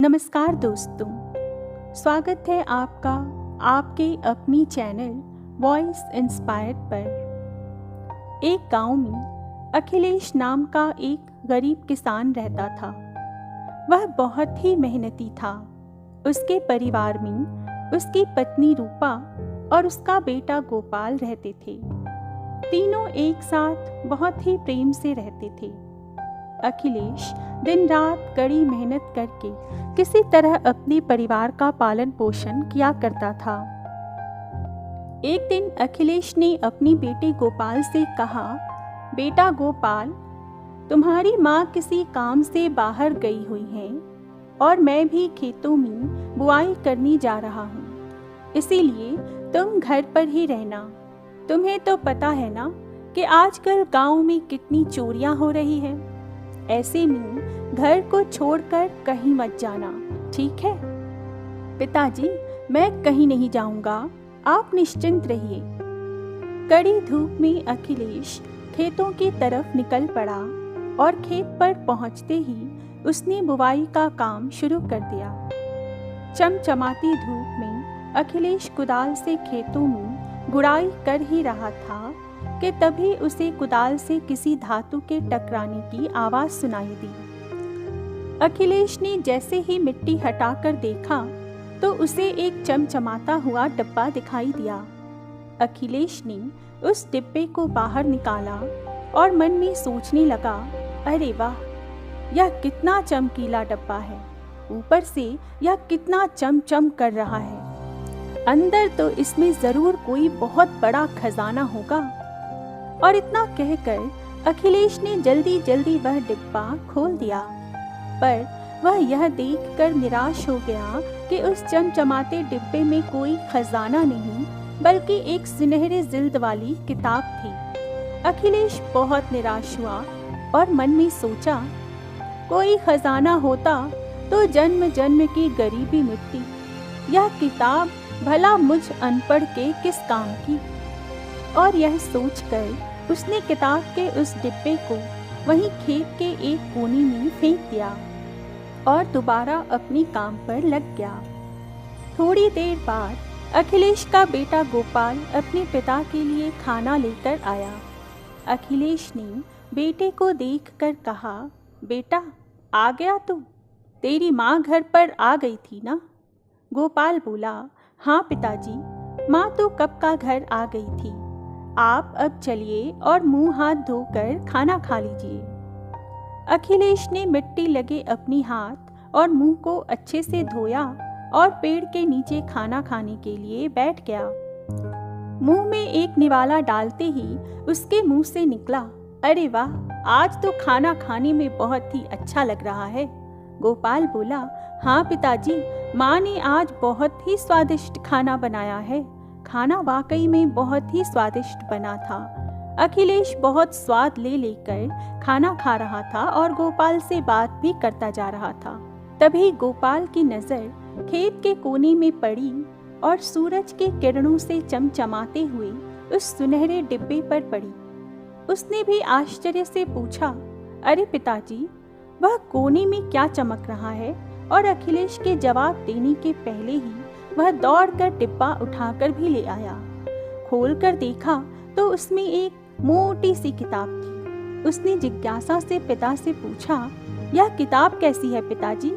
नमस्कार दोस्तों, स्वागत है आपका आपके अपनी चैनल वॉइस इंस्पायर्ड पर। एक गांव में अखिलेश नाम का एक गरीब किसान रहता था। वह बहुत ही मेहनती था। उसके परिवार में उसकी पत्नी रूपा और उसका बेटा गोपाल रहते थे। तीनों एक साथ बहुत ही प्रेम से रहते थे। अखिलेश दिन रात कड़ी मेहनत करके किसी तरह अपने परिवार का पालन पोषण किया करता था। एक दिन अखिलेश ने अपनी बेटे गोपाल से कहा, बेटा गोपाल, तुम्हारी माँ किसी काम से बाहर गई हुई है और मैं भी खेतों में बुआई करने जा रहा हूँ, इसीलिए तुम घर पर ही रहना। तुम्हें तो पता है ना कि आजकल गाँव में कितनी चोरियाँ हो रही है। ऐसे में घर को छोड़कर कहीं मत जाना, ठीक है? पिताजी, मैं कहीं नहीं जाऊंगा, आप निश्चिंत रहिए। कड़ी धूप में अखिलेश खेतों की तरफ निकल पड़ा और खेत पर पहुंचते ही उसने बुवाई का काम शुरू कर दिया। चमचमाती धूप में अखिलेश कुदाल से खेतों में गुड़ाई कर ही रहा था कि तभी उसे कुदाल से किसी धातु के टकराने की आवाज सुनाई दी। अखिलेश ने जैसे ही मिट्टी हटाकर देखा तो उसे एक चमचमाता हुआ डिब्बा दिखाई दिया। अखिलेश ने उस डिब्बे को बाहर निकाला और मन में सोचने लगा, अरे वाह, यह कितना चमकीला डिब्बा है। ऊपर से यह कितना चमचम कर रहा है। अंदर तो इसमें जरूर कोई बहुत बड़ा खजाना होगा। और इतना कहकर अखिलेश ने जल्दी जल्दी वह डिब्बा खोल दिया, पर वह यह देखकर निराश हो गया कि उस चमचमाते डिब्बे में कोई खजाना नहीं बल्कि एक सुनहरे जिल्द वाली किताब थी। अखिलेश बहुत निराश हुआ और मन में सोचा, कोई खजाना होता तो जन्म जन्म की गरीबी मिटती। यह किताब भला मुझ अनपढ़ के किस काम की। और यह सोचकर उसने किताब के उस डिब्बे को वहीं खेत के एक कोने में फेंक दिया और दोबारा अपने काम पर लग गया। थोड़ी देर बाद अखिलेश का बेटा गोपाल अपने पिता के लिए खाना लेकर आया। अखिलेश ने बेटे को देखकर कहा, बेटा, आ गया तू? तेरी माँ घर पर आ गई थी ना? गोपाल बोला, हाँ पिताजी, माँ तो कब का घर आ गई थी। आप अब चलिए और मुंह हाथ धोकर खाना खा लीजिए। अखिलेश ने मिट्टी लगे अपनी हाथ और मुंह को अच्छे से धोया और पेड़ के नीचे खाना खाने के लिए बैठ गया। मुंह में एक निवाला डालते ही उसके मुंह से निकला, अरे वाह, आज तो खाना खाने में बहुत ही अच्छा लग रहा है। गोपाल बोला, हाँ पिताजी, माँ ने आज बहुत ही स्वादिष्ट खाना बनाया है। खाना वाकई में बहुत ही स्वादिष्ट बना था। अखिलेश बहुत स्वाद ले लेकर खाना खा रहा था और गोपाल से बात भी करता जा रहा था। तभी गोपाल की नज़र खेत के कोने में पड़ी और सूरज के किरणों से चमचमाते हुए उस सुनहरे डिब्बे पर पड़ी। उसने भी आश्चर्य से पूछा, अरे पिताजी, वह कोने में क्या चमक रहा है? और अखिलेश के जवाब देने के पहले ही वह दौड़कर डिब्बा उठाकर भी ले आया। खोलकर देखा तो उसमें एक मोटी सी किताब थी। उसने जिज्ञासा से पिता से पूछा, यह किताब कैसी है पिताजी?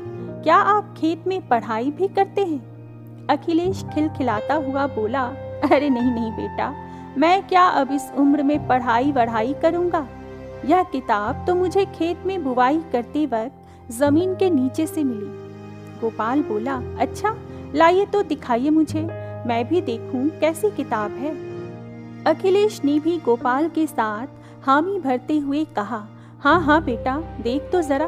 क्या आप खेत में पढ़ाई भी करते हैं? अखिलेश खिलखिलाता हुआ बोला, अरे नहीं नहीं बेटा, मैं क्या अब इस उम्र में पढ़ाई वढ़ाई करूँगा। यह किताब तो मुझे खेत में बुवाई करते वक्त जमीन के नीचे से मिली। गोपाल बोला, अच्छा, लाइए तो दिखाइए मुझे, मैं भी देखूं कैसी किताब है। अखिलेश ने भी गोपाल के साथ हामी भरते हुए कहा, हाँ हाँ बेटा, देख तो जरा,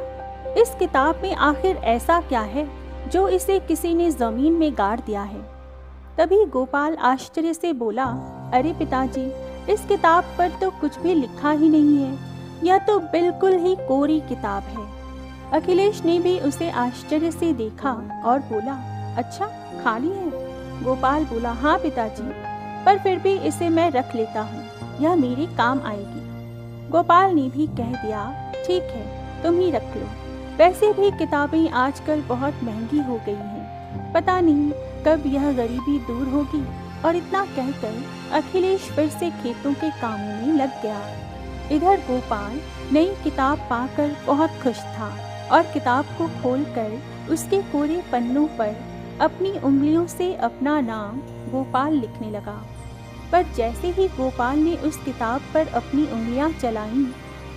इस किताब में आखिर ऐसा क्या है जो इसे किसी ने जमीन में गाड़ दिया है। तभी गोपाल आश्चर्य से बोला, अरे पिताजी, इस किताब पर तो कुछ भी लिखा ही नहीं है। यह तो बिल्कुल ही कोरी किताब है। अखिलेश ने भी उसे आश्चर्य से देखा और बोला, अच्छा, खाली है? गोपाल बोला, हाँ पिताजी, पर फिर भी इसे मैं रख लेता हूँ, यह मेरे काम आएगी। गोपाल ने भी कह दिया, ठीक है, तुम ही रख लो। वैसे भी किताबें आजकल बहुत महंगी हो गई हैं, पता नहीं कब यह गरीबी दूर होगी। और इतना कहकर अखिलेश फिर से खेतों के कामों में लग गया। इधर गोपाल नई किताब पाकर बहुत खुश था और किताब को खोलकर उसके कोरे पन्नों पर अपनी उंगलियों से अपना नाम गोपाल लिखने लगा। पर जैसे ही गोपाल ने उस किताब पर अपनी उंगलियां चलाईं,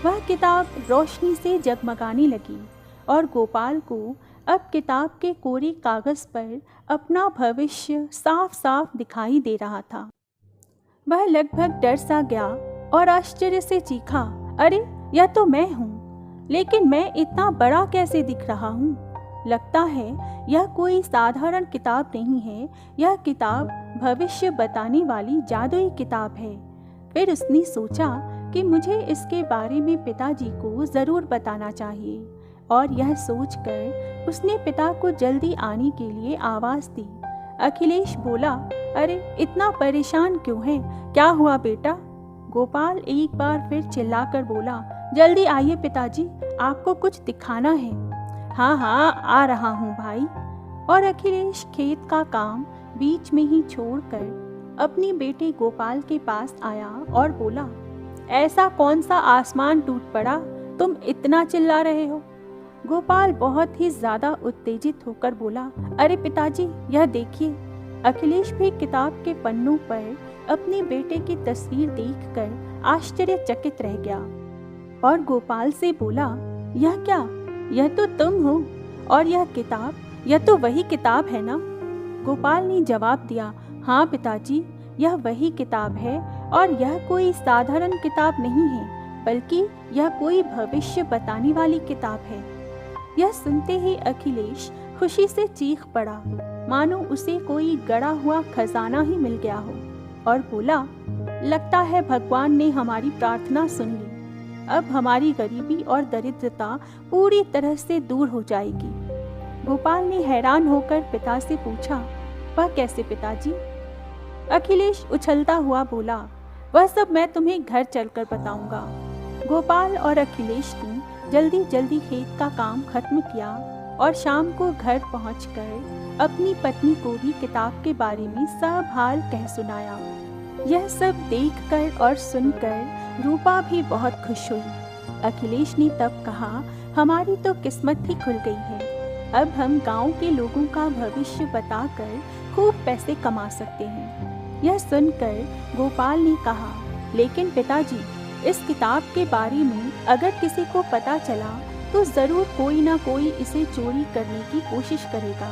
वह किताब रोशनी से जगमगाने लगी और गोपाल को अब किताब के कोरे कागज़ पर अपना भविष्य साफ साफ दिखाई दे रहा था। वह लगभग डर सा गया और आश्चर्य से चीखा, अरे यह तो मैं हूँ, लेकिन मैं इतना बड़ा कैसे दिख रहा हूँ? लगता है यह कोई साधारण किताब नहीं है, यह किताब भविष्य बताने वाली जादुई किताब है। फिर उसने सोचा कि मुझे इसके बारे में पिताजी को ज़रूर बताना चाहिए और यह सोचकर उसने पिता को जल्दी आने के लिए आवाज़ दी। अखिलेश बोला, अरे इतना परेशान क्यों है? क्या हुआ बेटा? गोपाल एक बार फिर चिल्लाकर बोला, जल्दी आइए पिताजी, आपको कुछ दिखाना है। हाँ हाँ, आ रहा हूँ भाई। और अखिलेश खेत का काम बीच में ही छोड़कर अपने बेटे गोपाल के पास आया और बोला, ऐसा कौन सा आसमान टूट पड़ा, तुम इतना चिल्ला रहे हो? गोपाल बहुत ही ज़्यादा उत्तेजित होकर बोला, अरे पिताजी यह देखिए। अखिलेश भी किताब के पन्नों पर अपने बेटे की तस्वीर देखकर आश्चर्यचकित रह गया और गोपाल से बोला, यह क्या? यह तो तुम हो, और यह किताब, यह तो वही किताब है ना? गोपाल ने जवाब दिया, हाँ पिताजी, यह वही किताब है और यह कोई साधारण किताब नहीं है, बल्कि यह कोई भविष्य बताने वाली किताब है। यह सुनते ही अखिलेश खुशी से चीख पड़ा, मानो उसे कोई गड़ा हुआ खजाना ही मिल गया हो, और बोला, लगता है भगवान ने हमारी प्रार्थना सुन ली। अब हमारी गरीबी और दरिद्रता पूरी तरह से दूर हो जाएगी। गोपाल ने हैरान होकर पिता से पूछा, वह कैसे पिताजी? अखिलेश उछलता हुआ बोला, वह सब मैं तुम्हें घर चलकर बताऊंगा। गोपाल और अखिलेश ने जल्दी जल्दी खेत का काम खत्म किया और शाम को घर पहुंचकर अपनी पत्नी को भी किताब के बारे में सब हाल कह सुनाया। यह सब देखकर और सुनकर रूपा भी बहुत खुश हुई। अखिलेश ने तब कहा, हमारी तो किस्मत ही खुल गई है, अब हम गांव के लोगों का भविष्य बताकर खूब पैसे कमा सकते हैं। यह सुनकर गोपाल ने कहा, लेकिन पिताजी, इस किताब के बारे में अगर किसी को पता चला तो ज़रूर कोई ना कोई इसे चोरी करने की कोशिश करेगा।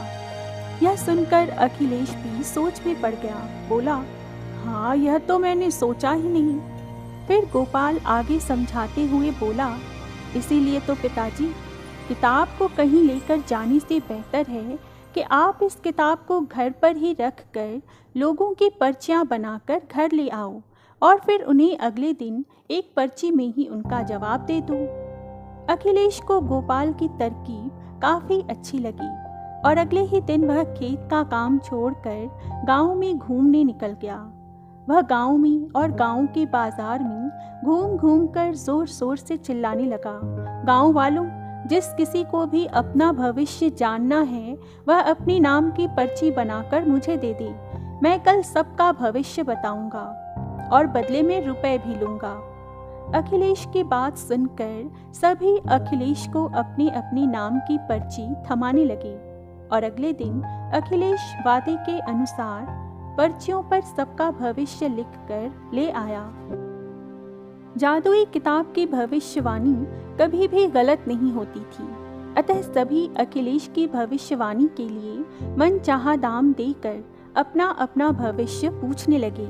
यह सुनकर अखिलेश भी सोच में पड़ गया, बोला, हाँ यह तो मैंने सोचा ही नहीं। फिर गोपाल आगे समझाते हुए बोला, इसीलिए तो पिताजी, किताब को कहीं लेकर जाने से बेहतर है कि आप इस किताब को घर पर ही रख कर लोगों की पर्चियाँ बनाकर घर ले आओ और फिर उन्हें अगले दिन एक पर्ची में ही उनका जवाब दे दो। अखिलेश को गोपाल की तरकीब काफ़ी अच्छी लगी और अगले ही दिन वह खेत का काम छोड़कर गांव में घूमने निकल गया। वह गांव में और गांव के बाजार में घूम घूम कर जोर शोर से चिल्लाने लगा, गांव वालों, जिस किसी को भी अपना भविष्य जानना है वह अपने नाम की पर्ची बनाकर मुझे दे दे। मैं कल सबका भविष्य बताऊंगा और बदले में रुपए भी लूंगा। अखिलेश की बात सुनकर सभी अखिलेश को अपनी अपनी नाम की पर्ची थमाने लगे और अगले दिन अखिलेश वादे के अनुसार पर्चियों पर सबका भविष्य लिखकर ले आया। जादुई किताब की भविष्यवाणी कभी भी गलत नहीं होती थी, अतः सभी अखिलेश की भविष्यवाणी के लिए मनचाहा दाम देकर अपना अपना भविष्य पूछने लगे।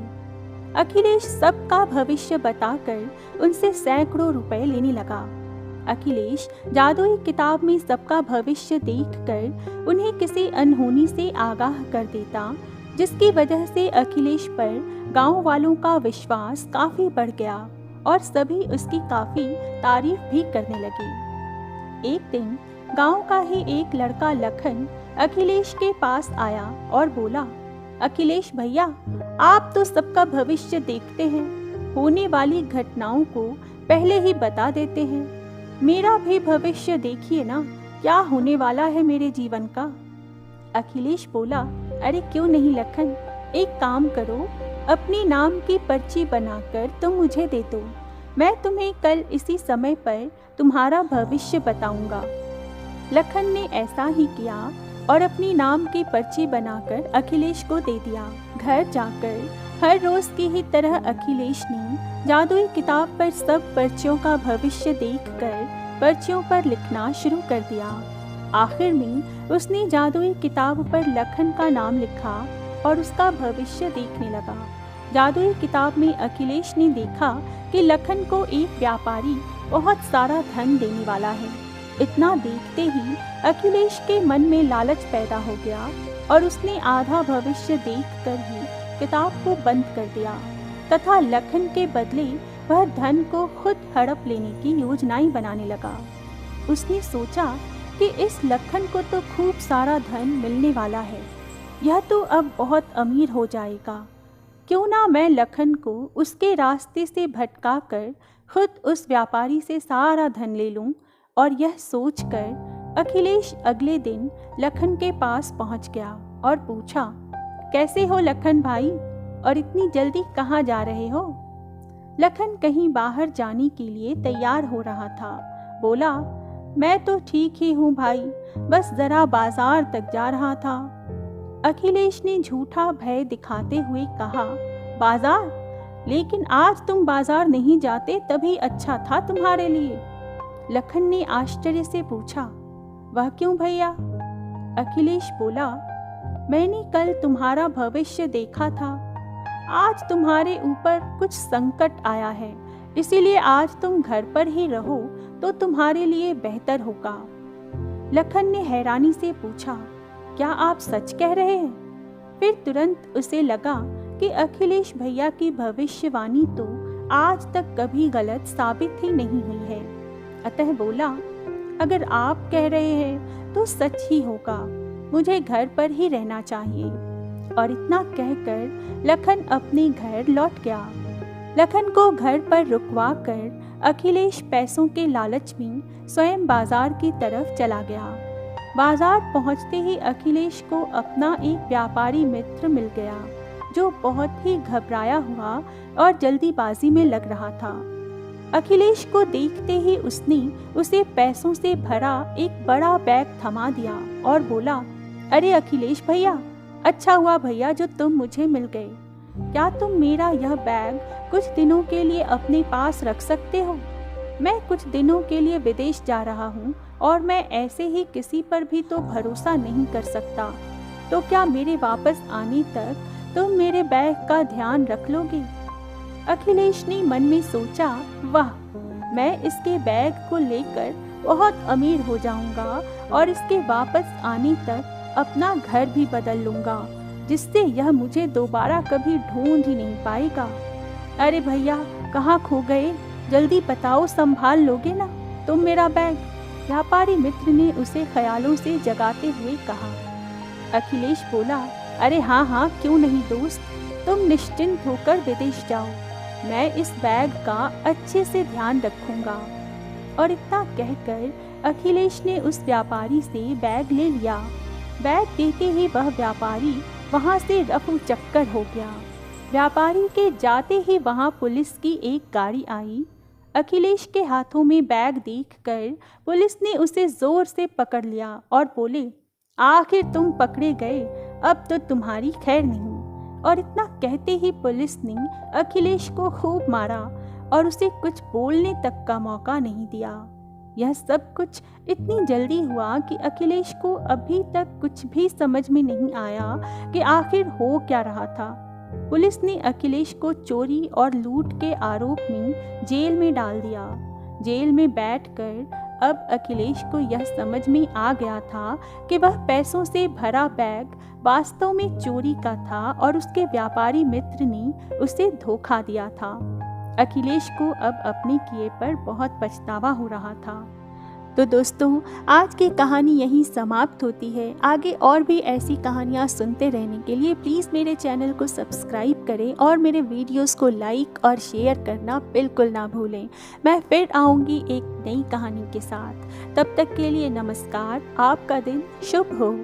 अखिलेश सबका भविष्य बताकर उनसे सैकड़ों रुपए लेने लगा। अखिलेश जादुई किताब में सबका भविष्य देखकर उन्हें किसी अनहोनी से आगाह कर देता, जिसकी वजह से अखिलेश पर गांव वालों का विश्वास काफ़ी बढ़ गया और सभी उसकी काफ़ी तारीफ भी करने लगे। एक दिन गांव का ही एक लड़का लखन अखिलेश के पास आया और बोला, अखिलेश भैया, आप तो सबका भविष्य देखते हैं, होने वाली घटनाओं को पहले ही बता देते हैं। मेरा भी भविष्य देखिए ना, क्या होने वाला है मेरे जीवन का। अखिलेश बोला, अरे क्यों नहीं लखन, एक काम करो, अपनी नाम की पर्ची बनाकर तुम मुझे दे दो। मैं तुम्हें कल इसी समय पर तुम्हारा भविष्य बताऊंगा। लखन ने ऐसा ही किया और अपनी नाम की पर्ची बनाकर अखिलेश को दे दिया। घर जाकर हर रोज की ही तरह अखिलेश ने जादुई किताब पर सब पर्चियों का भविष्य देखकर पर्चियों पर लिखना शुरू कर दिया। आखिर में उसने जादुई किताब पर लखन का नाम लिखा और उसका भविष्य देखने लगा। जादुई किताब में अखिलेश ने देखा कि लखन को एक व्यापारी बहुत सारा धन देने वाला है। इतना देखते ही अखिलेश के मन में लालच पैदा हो गया और उसने आधा भविष्य देखकर ही किताब को बंद कर दिया तथा लखन के बदले वह धन को खुद हड़प लेने की योजनाएं बनाने लगा। उसने सोचा कि इस लखन को तो खूब सारा धन मिलने वाला है, यह तो अब बहुत अमीर हो जाएगा। क्यों ना मैं लखन को उसके रास्ते से भटका कर खुद उस व्यापारी से सारा धन ले लूं। और यह सोचकर अखिलेश अगले दिन लखन के पास पहुंच गया और पूछा, कैसे हो लखन भाई, और इतनी जल्दी कहाँ जा रहे हो। लखन कहीं बाहर जाने के लिए तैयार हो रहा था। बोला, मैं तो ठीक ही हूँ भाई, बस जरा बाजार तक जा रहा था। अखिलेश ने झूठा भय दिखाते हुए कहा, बाजार? लेकिन आज तुम बाजार नहीं जाते तभी अच्छा था तुम्हारे लिए। लखन ने आश्चर्य से पूछा, वह क्यों भैया? अखिलेश बोला, मैंने कल तुम्हारा भविष्य देखा था। आज तुम्हारे ऊपर कुछ संकट आया है, इसीलिए आज तुम घर पर ही रहो तो तुम्हारे लिए बेहतर होगा। लखन ने हैरानी से पूछा, क्या आप सच कह रहे हैं? फिर तुरंत उसे लगा कि अखिलेश भैया की भविष्यवाणी तो आज तक कभी गलत साबित ही नहीं हुई है। अतः बोला, अगर आप कह रहे हैं तो सच ही होगा, मुझे घर पर ही रहना चाहिए। और इतना कहकर लखन अपने घर लौट गया। लखन को घर पर रुकवा कर अखिलेश पैसों के लालच में स्वयं बाजार की तरफ चला गया। बाजार पहुंचते ही अखिलेश को अपना एक व्यापारी मित्र मिल गया जो बहुत ही घबराया हुआ और जल्दीबाजी में लग रहा था। अखिलेश को देखते ही उसने उसे पैसों से भरा एक बड़ा बैग थमा दिया और बोला, अरे अखिलेश भैया, अच्छा हुआ भैया जो तुम मुझे मिल गए। क्या तुम मेरा यह बैग कुछ दिनों के लिए अपने पास रख सकते हो? मैं कुछ दिनों के लिए विदेश जा रहा हूँ और मैं ऐसे ही किसी पर भी तो भरोसा नहीं कर सकता। तो क्या मेरे वापस आने तक तुम मेरे बैग का ध्यान रख लोगे? अखिलेश ने मन में सोचा, वाह, मैं इसके बैग को लेकर बहुत अमीर हो जाऊंगा और इसके वापस आने तक अपना घर भी बदल लूंगा, जिससे यह मुझे दोबारा कभी ढूंढ ही नहीं पाएगा। अरे भैया, कहाँ खो गए? जल्दी बताओ, संभाल लोगे ना तुम मेरा बैग? व्यापारी मित्र ने उसे ख्यालों से जगाते हुए कहा। अखिलेश बोला, अरे हाँ हाँ, क्यों नहीं दोस्त, तुम निश्चिंत होकर विदेश जाओ, मैं इस बैग का अच्छे से ध्यान रखूंगा। और इतना कहकर अखिलेश ने उस व्यापारी से बैग ले लिया। बैग देते ही वह व्यापारी वहां से रफू चक्कर हो गया। व्यापारी के जाते ही वहां पुलिस की एक गाड़ी आई। अखिलेश के हाथों में बैग देखकर पुलिस ने उसे जोर से पकड़ लिया और बोले, आखिर तुम पकड़े गए, अब तो तुम्हारी खैर नहीं। और इतना कहते ही पुलिस ने अखिलेश को खूब मारा और उसे कुछ बोलने तक का मौका नहीं दिया। यह सब कुछ इतनी जल्दी हुआ कि अखिलेश को अभी तक कुछ भी समझ में नहीं आया कि आखिर हो क्या रहा था। पुलिस ने अखिलेश को चोरी और लूट के आरोप में जेल में डाल दिया। जेल में बैठकर अब अखिलेश को यह समझ में आ गया था कि वह पैसों से भरा बैग वास्तव में चोरी का था और उसके व्यापारी मित्र ने उसे धोखा दिया था। अखिलेश को अब अपने किए पर बहुत पछतावा हो रहा था। तो दोस्तों, आज की कहानी यहीं समाप्त होती है। आगे और भी ऐसी कहानियाँ सुनते रहने के लिए प्लीज़ मेरे चैनल को सब्सक्राइब करें और मेरे वीडियोस को लाइक और शेयर करना बिल्कुल ना भूलें। मैं फिर आऊँगी एक नई कहानी के साथ। तब तक के लिए नमस्कार। आपका दिन शुभ हो।